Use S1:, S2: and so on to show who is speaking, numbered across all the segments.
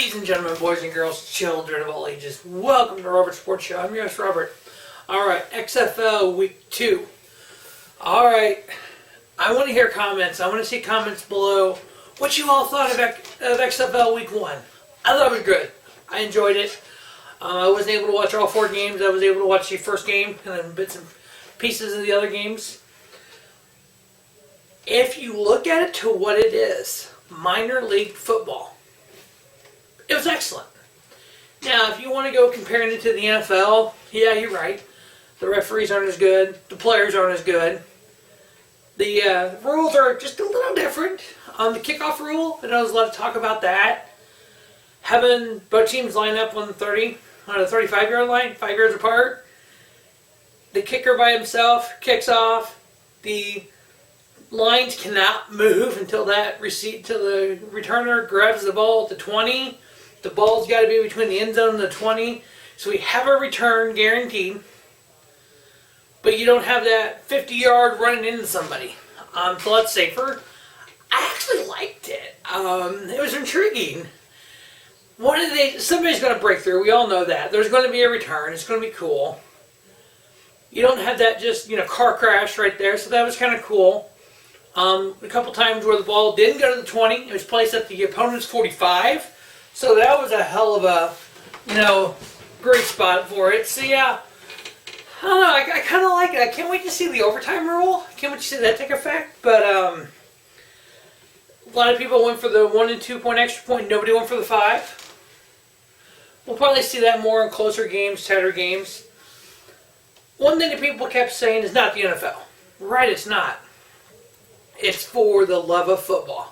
S1: Ladies and gentlemen, boys and girls, children of all ages, welcome to Robert's Sports Show. I'm your host, Robert. Alright, XFL Week 2. Alright, I want to hear comments. I want to see comments below what you all thought of XFL Week 1. I thought it was good. I enjoyed it. I wasn't able to watch all 4 games. I was able to watch the first game and then bits and pieces of the other games. If you look at it to what it is, minor league football, it was excellent. Now, if you want to go comparing it to the NFL, yeah, you're right. The referees aren't as good. The players aren't as good. The rules are just a little different. The kickoff rule, I know there's a lot of talk about that. Having both teams line up on the 35-yard line, 5 yards apart. The kicker by himself kicks off. The lines cannot move until the returner grabs the ball at the 20. The ball's got to be between the end zone and the 20. So we have a return guaranteed. But you don't have that 50-yard running into somebody. So that's safer. I actually liked it. It was intriguing. Somebody's going to break through. We all know that. There's going to be a return. It's going to be cool. You don't have that just, car crash right there. So that was kind of cool. A couple times where the ball didn't go to the 20. It was placed at the opponent's 45. So that was a hell of a, great spot for it. So yeah, I don't know. I kind of like it. I can't wait to see the overtime rule. I can't wait to see that take effect. But a lot of people went for the 1 and 2 point extra point. Nobody went for the 5. We'll probably see that more in closer games, tighter games. One thing that people kept saying is not the NFL. Right, it's not. It's for the love of football.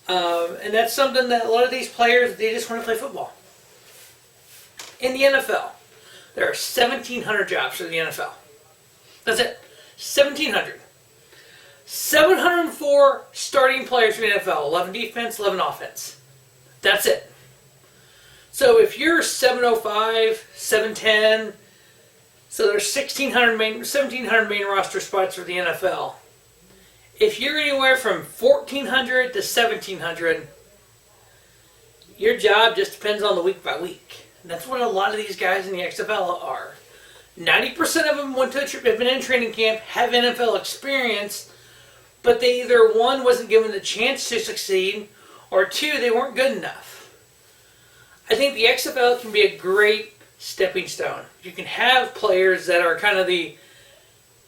S1: And that's something that a lot of these players, they just want to play football. In the NFL, there are 1,700 jobs for the NFL. That's it. 1,700. 704 starting players for the NFL. 11 defense, 11 offense. That's it. So if you're 705, 710, so there's 1,700 main roster spots for the NFL. If you're anywhere from 1,400 to 1,700, your job just depends on the week by week. And that's what a lot of these guys in the XFL are. 90% of them have been in training camp, have NFL experience, but they either, 1, wasn't given the chance to succeed, or 2, they weren't good enough. I think the XFL can be a great stepping stone. You can have players that are kind of the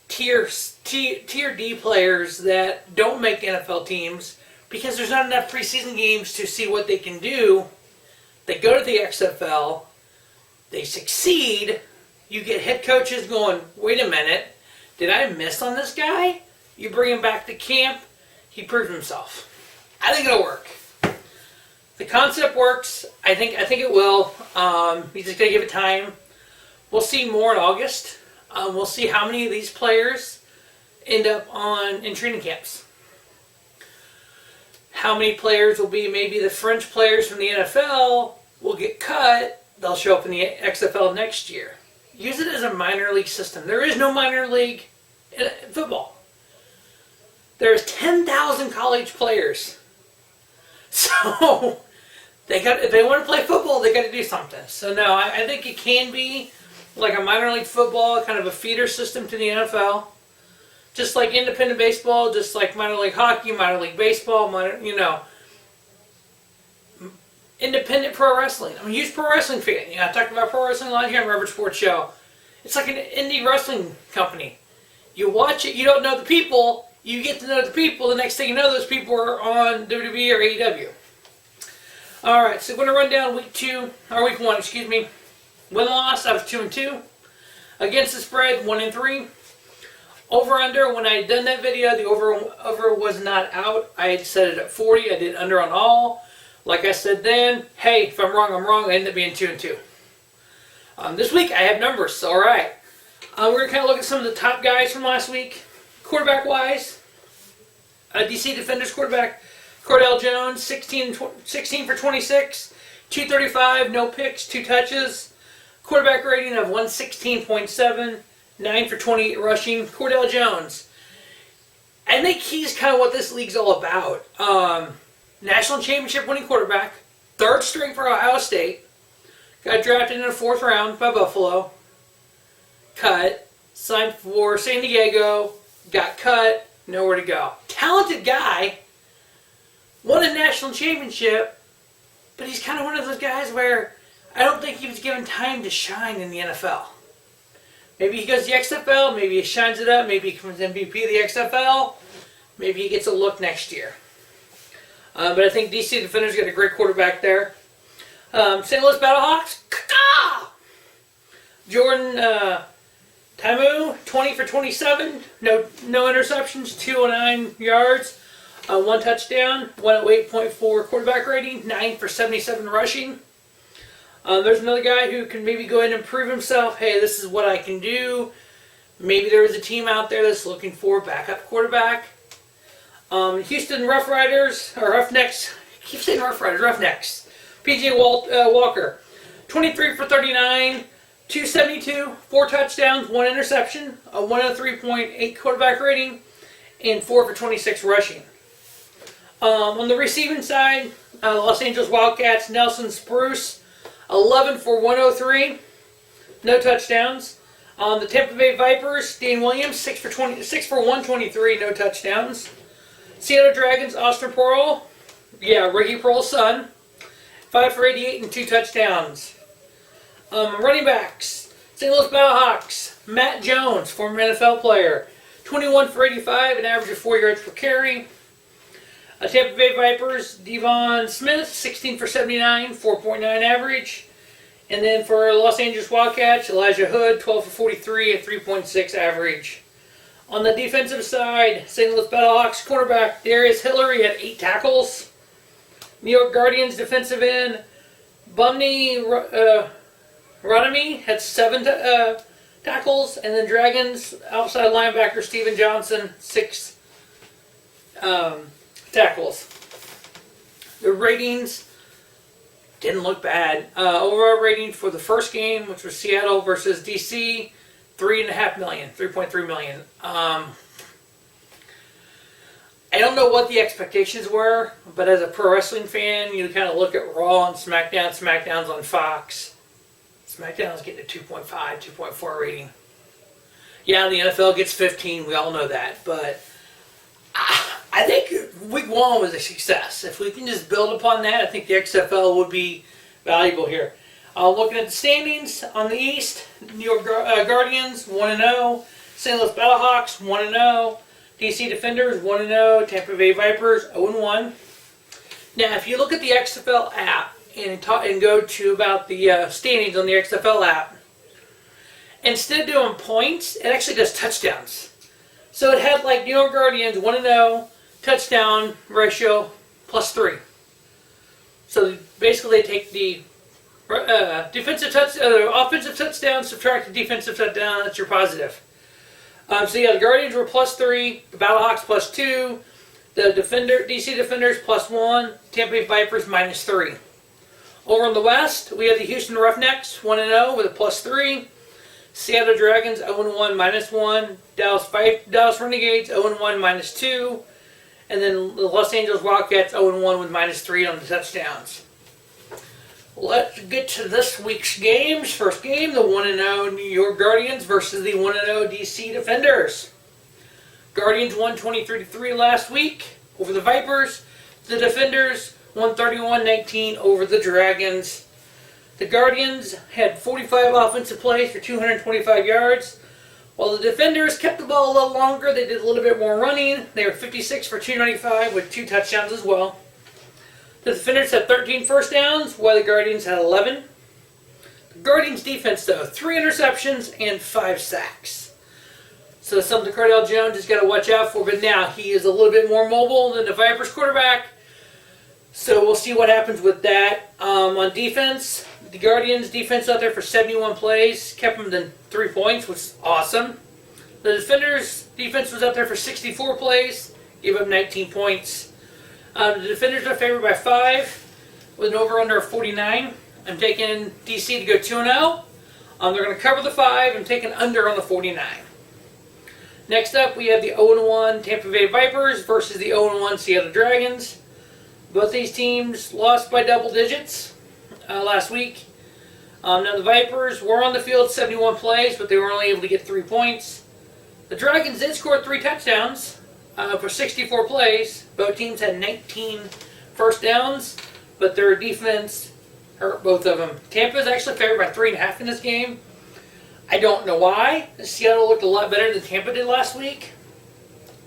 S1: Tier D players that don't make NFL teams because there's not enough preseason games to see what they can do. They go to the XFL, they succeed, you get head coaches going, wait a minute, did I miss on this guy? You bring him back to camp, he proved himself. I think it'll work. The concept works. I think it will. You just gotta give it time. We'll see more in August. We'll see how many of these players end up in training camps. How many players will be maybe the French players from the NFL will get cut. They'll show up in the XFL next year. Use it as a minor league system. There is no minor league in football. There's 10,000 college players. So if they want to play football, they got to do something. So no, I think it can be like a minor league football, kind of a feeder system to the NFL. Just like independent baseball, just like minor league hockey, minor league baseball, independent pro wrestling. I'm a huge pro wrestling fan. I talk about pro wrestling a lot here on Robert's Sports Show. It's like an indie wrestling company. You watch it, you don't know the people, you get to know the people, the next thing you know, those people are on WWE or AEW. Alright, so we're going to run down week 1, excuse me. Win-loss, I was 2-2. Against the spread, 1-3. Over-under, when I had done that video, the over was not out. I had set it at 40. I did under on all. Like I said then, hey, if I'm wrong, I'm wrong. I ended up being 2-2. This week, I have numbers. All right. We're going to kind of look at some of the top guys from last week. Quarterback-wise, DC Defenders quarterback, Cordell Jones, 16 for 26, 235, no picks, 2 touches. Quarterback rating of 116.7, 9 for 28 rushing. Cordell Jones. I think he's kind of what this league's all about. National championship winning quarterback, third string for Ohio State. Got drafted in the 4th round by Buffalo. Cut. Signed for San Diego. Got cut. Nowhere to go. Talented guy. Won a national championship. But he's kind of one of those guys where I don't think he was given time to shine in the NFL. Maybe he goes to the XFL. Maybe he shines it up. Maybe he becomes MVP of the XFL. Maybe he gets a look next year. But I think DC Defenders got a great quarterback there. St. Louis Battlehawks. Jordan Tamu, 20 for 27. No interceptions. 209 yards. 1 touchdown. 108.4 quarterback rating. 9 for 77 rushing. There's another guy who can maybe go ahead and prove himself. Hey, this is what I can do. Maybe there is a team out there that's looking for a backup quarterback. Houston Rough Riders, or Roughnecks. I keep saying Rough Riders, Roughnecks. PJ Walker, 23 for 39, 272, 4 touchdowns, 1 interception, a 103.8 quarterback rating, and 4 for 26 rushing. On the receiving side, Los Angeles Wildcats, Nelson Spruce, 11 for 103, no touchdowns. On the Tampa Bay Vipers, Dean Williams, 6 for 123, no touchdowns. Seattle Dragons, Austin Pearl, Ricky Pearl's son, 5 for 88 and 2 touchdowns. Running backs, St. Louis Battlehawks, Matt Jones, former NFL player, 21 for 85, an average of 4 yards per carry. Tampa Bay Vipers, Devon Smith, 16 for 79, 4.9 average. And then for Los Angeles Wildcats, Elijah Hood, 12 for 43, a 3.6 average. On the defensive side, St. Louis Battlehawks cornerback Darius Hillary had 8 tackles. New York Guardians defensive end Bumney Rodamy had 7 tackles. And then Dragons outside linebacker Steven Johnson, 6 tackles. The ratings didn't look bad. Overall rating for the first game, which was Seattle versus DC, 3.5 million, 3.3 million. I don't know what the expectations were, but as a pro wrestling fan, you kind of look at Raw and SmackDown. SmackDown's on Fox. SmackDown's getting a 2.5, 2.4 rating. Yeah, the NFL gets 15. We all know that, but I think week 1 was a success. If we can just build upon that, I think the XFL would be valuable here. Looking at the standings on the East, New York Guardians 1-0, St. Louis Battlehawks 1-0, DC Defenders 1-0, Tampa Bay Vipers 0-1. Now, if you look at the XFL app and go to about the standings on the XFL app, instead of doing points, it actually does touchdowns. So it had like New York Guardians 1-0, touchdown ratio +3. So basically, they take the offensive touchdown, subtract the defensive touchdown. That's your positive. The Guardians were +3, the Battlehawks +2, the DC Defenders +1, Tampa Bay Vipers -3. Over on the West, we have the Houston Roughnecks 1-0 with a +3. Seattle Dragons 0-1 -1. Dallas Renegades 0-1 -2. And then the Los Angeles Wildcats 0-1 with -3 on the touchdowns. Let's get to this week's games. First game, the 1-0 New York Guardians versus the 1-0 DC Defenders. Guardians won 23-3 last week over the Vipers. The Defenders won 31-19 over the Dragons. The Guardians had 45 offensive plays for 225 yards. While the Defenders kept the ball a little longer, they did a little bit more running. They were 56 for 295 with 2 touchdowns as well. The Defenders had 13 first downs, while the Guardians had 11. The Guardians' defense, though, 3 interceptions and 5 sacks. So that's something Cardell Jones has got to watch out for. But now he is a little bit more mobile than the Vipers quarterback. So we'll see what happens with that. On defense, the Guardians' defense out there for 71 plays, kept them to 3 points, which is awesome. The Defenders' defense was out there for 64 plays, gave up 19 points. The Defenders are favored by 5 with an over-under of 49. I'm taking DC to go 2-0. They're going to cover the 5. I'm taking under on the 49. Next up, we have the 0-1 Tampa Bay Vipers versus the 0-1 Seattle Dragons. Both these teams lost by double digits last week. Now the Vipers were on the field 71 plays, but they were only able to get 3 points. The Dragons did score 3 touchdowns for 64 plays. Both teams had 19 first downs, but their defense hurt both of them. Tampa is actually favored by 3.5 in this game. I don't know why. Seattle looked a lot better than Tampa did last week.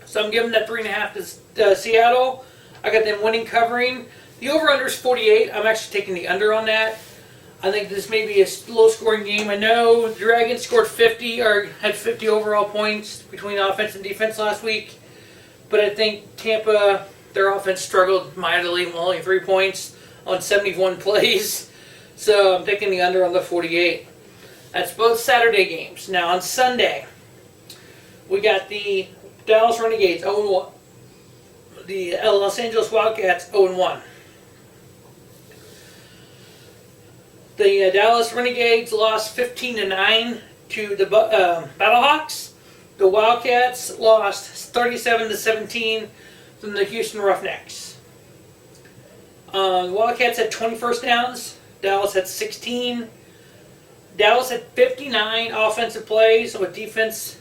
S1: So I'm giving that 3.5 to Seattle. I got them winning, covering. The over-under is 48. I'm actually taking the under on that. I think this may be a low-scoring game. I know the Dragons scored 50 or had 50 overall points between offense and defense last week. But I think Tampa, their offense struggled mightily, only 3 points on 71 plays. So I'm taking the under on the 48. That's both Saturday games. Now on Sunday, we got the Dallas Renegades 0-1. The Los Angeles Wildcats 0-1. The Dallas Renegades lost 15-9 to the Battlehawks. The Wildcats lost 37-17 from the Houston Roughnecks. The Wildcats had 20 first downs. Dallas had 16. Dallas had 59 offensive plays, with defense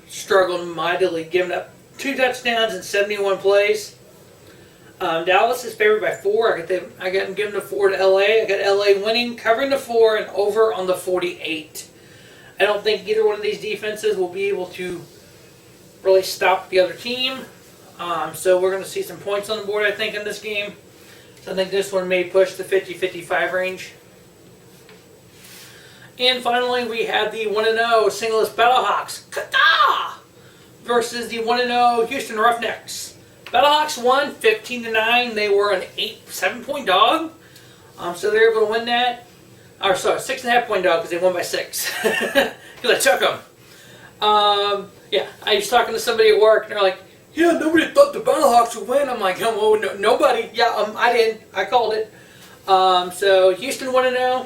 S1: struggled mightily, giving up 2 touchdowns in 71 plays. Dallas is favored by 4. I got them giving the 4 to LA. I got LA winning, covering the 4, and over on the 48. I don't think either one of these defenses will be able to really stop the other team. So we're going to see some points on the board, I think, in this game. So I think this one may push the 50-55 range. And finally, we have the 1-0 St. Louis Battlehawks versus the 1-0 Houston Roughnecks. Battlehawks won 15-9. They were an 7-point dog. So they're able to win that. Or sorry, 6.5-point dog because they won by 6. Because I took them. Yeah, I was talking to somebody at work and they're like, yeah, nobody thought the Battlehawks would win. I'm like, oh, no, nobody. Yeah, I did. I called it. So Houston 1-0.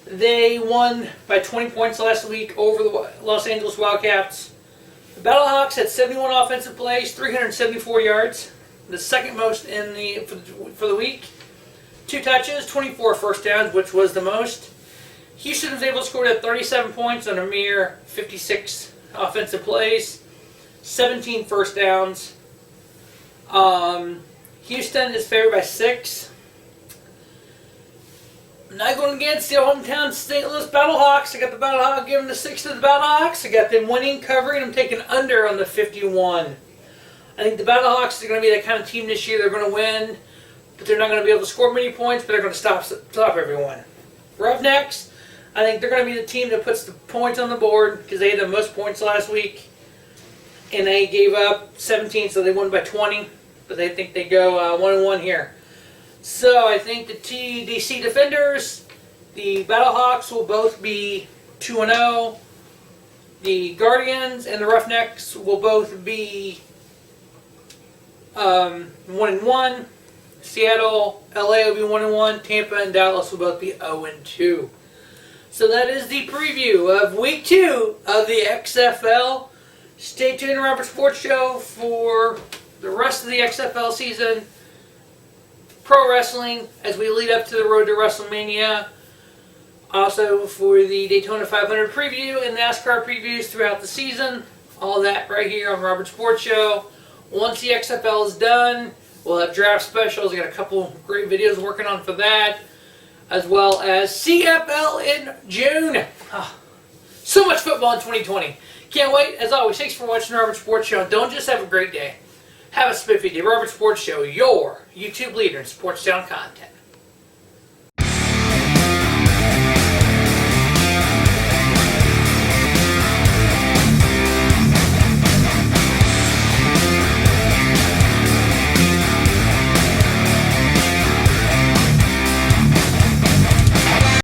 S1: They won by 20 points last week over the Los Angeles Wildcats. The Battlehawks had 71 offensive plays, 374 yards, the second most for the week. 2 touches, 24 first downs, which was the most. Houston was able to score at 37 points on a mere 56 offensive plays, 17 first downs. Houston is favored by 6. I'm not going against the hometown St. Louis Battlehawks. I got the Battlehawks giving the 6 to the Battlehawks. I got them winning, covering. I'm taking under on the 51. I think the Battlehawks are going to be that kind of team this year. They're going to win, but they're not going to be able to score many points, but they're going to stop everyone. Roughnecks, I think they're going to be the team that puts the points on the board because they had the most points last week. And they gave up 17, so they won by 20. But they think they go 1-1 here. So I think the TDC Defenders, the Battlehawks will both be 2-0. The Guardians and the Roughnecks will both be 1-1. Seattle, LA will be 1-1. Tampa and Dallas will both be 0-2. So that is the preview of Week 2 of the XFL. Stay tuned to Robert Sports Show for the rest of the XFL season. Pro wrestling as we lead up to the road to WrestleMania. Also for the Daytona 500 preview and NASCAR previews throughout the season. All that right here on Robert Sports Show. Once the XFL is done, we'll have draft specials. I got a couple great videos working on for that. As well as CFL in June. So much football in 2020. Can't wait. As always, thanks for watching the Robert Sports Show. Don't just have a great day. Have a spiffy day. Robert Sports Show, your YouTube leader in sports town content.